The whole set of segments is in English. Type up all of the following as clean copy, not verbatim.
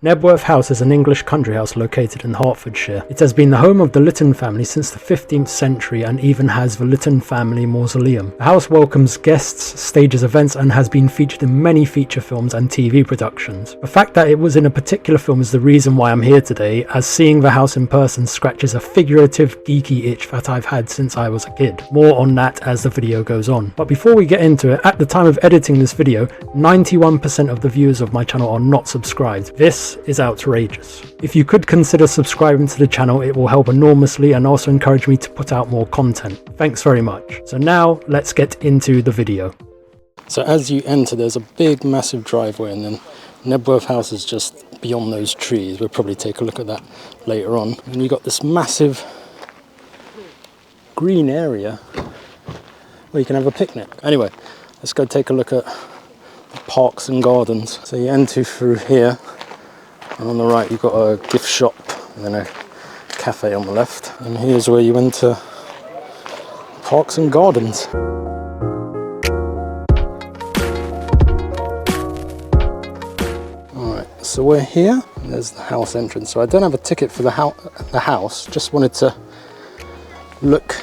Knebworth House is an English country house located in Hertfordshire. It has been the home of the Lytton family since the 15th century and even has the Lytton family mausoleum. The house welcomes guests, stages events and has been featured in many feature films and TV productions. The fact that it was in a particular film is the reason why I'm here today, as seeing the house in person scratches a figurative geeky itch that I've had since I was a kid. More on that as the video goes on. But before we get into it, at the time of editing this video, 91% of the viewers of my channel are not subscribed. This is outrageous. If you could consider subscribing to the channel, it will help enormously and also encourage me to put out more content. Thanks very much. So now let's get into the video. So as you enter, there's a big massive driveway, and then Knebworth House is just beyond those trees. We'll probably take a look at that later on. And you've got this massive green area where you can have a picnic. Anyway, let's go take a look at the parks and gardens. So you enter through here, and on the right you've got a gift shop and then a cafe on the left. And here's where you enter parks and gardens. Alright, so we're here. There's the house entrance. So I don't have a ticket for the house, just wanted to look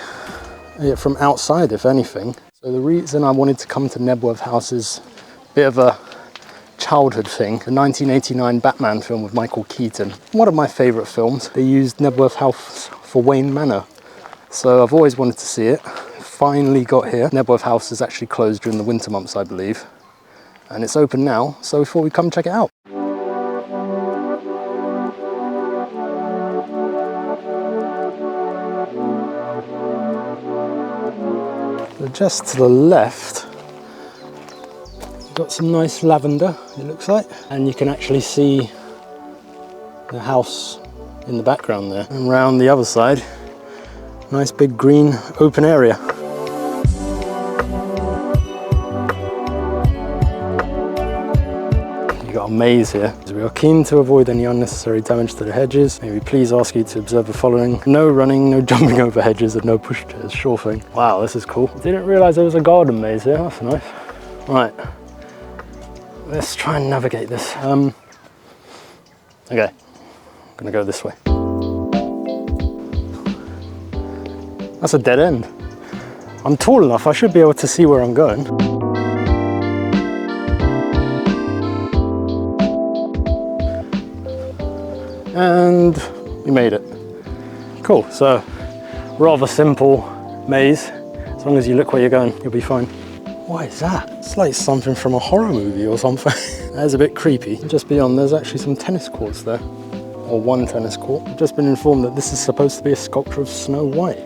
at it from outside, if anything. So the reason I wanted to come to Knebworth House is a bit of a childhood thing. The 1989 Batman film with Michael Keaton, one of my favourite films. They used Knebworth House for Wayne Manor, so I've always wanted to see it. Finally got here. Knebworth House is actually closed during the winter months, I believe, and it's open now, so we thought we'd come check it out. So just to the left, got some nice lavender, it looks like, and you can actually see the house in the background there. And round the other side, nice big green open area. You got a maze here. We are keen to avoid any unnecessary damage to the hedges. May we please ask you to observe the following: no running, no jumping over hedges, and no pushchairs. Sure thing. Wow, this is cool. Didn't realise there was a garden maze here. That's nice. Right. Let's try and navigate this. Okay, I'm gonna go this way. That's a dead end. I'm tall enough, I should be able to see where I'm going. And we made it. Cool, so rather simple maze. As long as you look where you're going, you'll be fine. What is that? It's like something from a horror movie or something. That is a bit creepy. Just beyond, there's actually some tennis courts there. Or one tennis court. I've just been informed that this is supposed to be a sculpture of Snow White.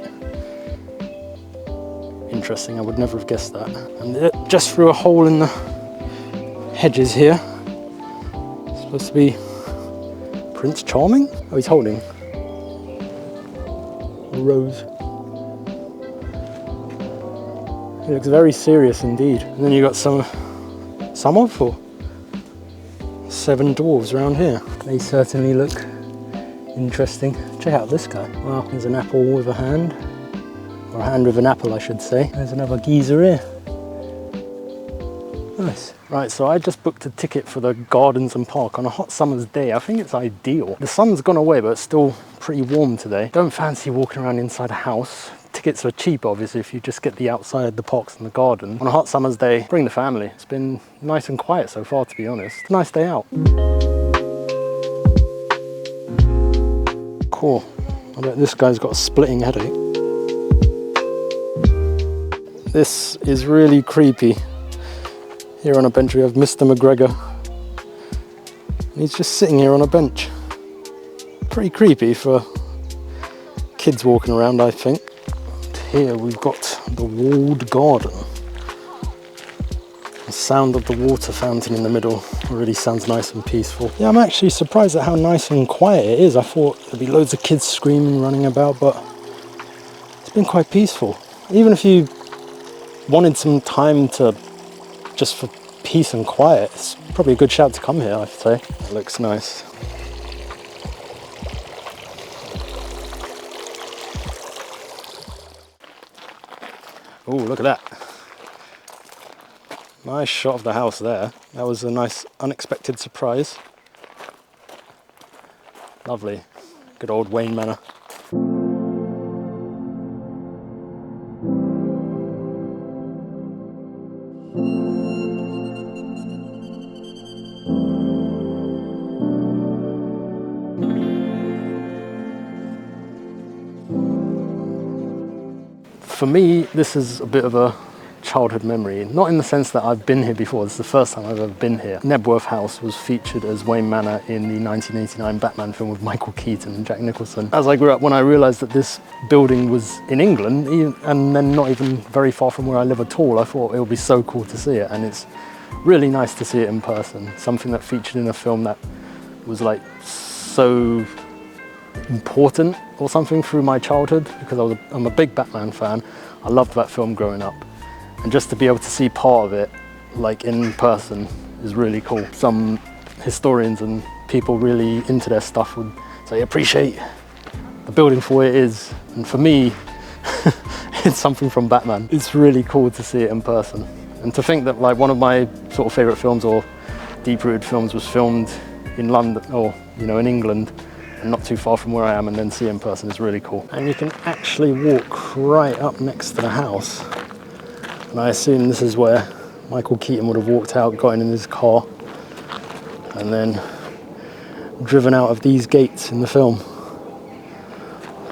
Interesting, I would never have guessed that. And just through a hole in the hedges here, it's supposed to be Prince Charming? Oh, he's holding a rose. It looks very serious indeed. And then you've got some of 7 dwarves around here. They certainly look interesting. Check out this guy. Wow, there's an apple with a hand. Or a hand with an apple, I should say. There's another geezer here. Nice. Right, so I just booked a ticket for the gardens and park on a hot summer's day. I think it's ideal. The sun's gone away, but it's still pretty warm today. Don't fancy walking around inside a house. Tickets are cheap, obviously, if you just get the outside, the parks and the garden. On a hot summer's day, bring the family. It's been nice and quiet so far, to be honest. It's a nice day out. Cool. I bet this guy's got a splitting headache. This is really creepy. Here on a bench we have Mr. McGregor. And he's just sitting here on a bench. Pretty creepy for kids walking around, I think. Here we've got the walled garden. The sound of the water fountain in the middle really sounds nice and peaceful. Yeah, I'm actually surprised at how nice and quiet it is. I thought there'd be loads of kids screaming, running about, but it's been quite peaceful. Even if you wanted some time to just for peace and quiet, it's probably a good shout to come here, I'd say. It looks nice. Oh, look at that. Nice shot of the house there. That was a nice unexpected surprise. Lovely. Good old Wayne Manor. For me, this is a bit of a childhood memory, not in the sense that I've been here before. This is the first time I've ever been here. Knebworth House was featured as Wayne Manor in the 1989 Batman film with Michael Keaton and Jack Nicholson. As I grew up, when I realised that this building was in England, and then not even very far from where I live at all, I thought it would be so cool to see it, and it's really nice to see it in person. Something that featured in a film that was like so important or something through my childhood, because I'm a big Batman fan. I loved that film growing up, and just to be able to see part of it like in person is really cool. Some historians and people really into their stuff would say appreciate the building for what it is, and for me it's something from Batman. It's really cool to see it in person, and to think that like one of my sort of favourite films or deep-rooted films was filmed in London, or in England, and not too far from where I am, and then see it in person is really cool. And you can actually walk right up next to the house, and I assume this is where Michael Keaton would have walked out, got in his car, and then driven out of these gates in the film.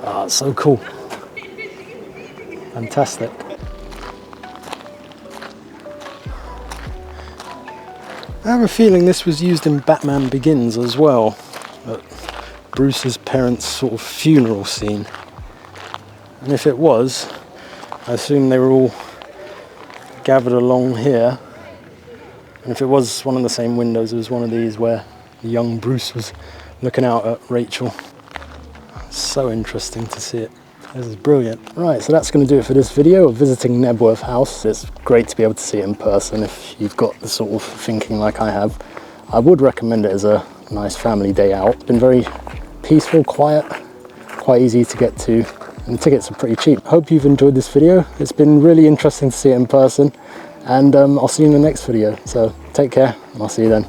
Ah, it's so cool. Fantastic. I have a feeling this was used in Batman Begins as well. Bruce's parents' sort of funeral scene, and if it was, I assume they were all gathered along here, and if it was one of the same windows, it was one of these where the young Bruce was looking out at Rachel. So interesting to see it. This is brilliant. Right, so that's going to do it for this video of visiting Knebworth House. It's great to be able to see it in person if you've got the sort of thinking like I have. I would recommend it as a nice family day out. It's been very peaceful, quiet, quite easy to get to, and the tickets are pretty cheap. Hope you've enjoyed this video. It's been really interesting to see it in person, and I'll see you in the next video. So take care, and I'll see you then.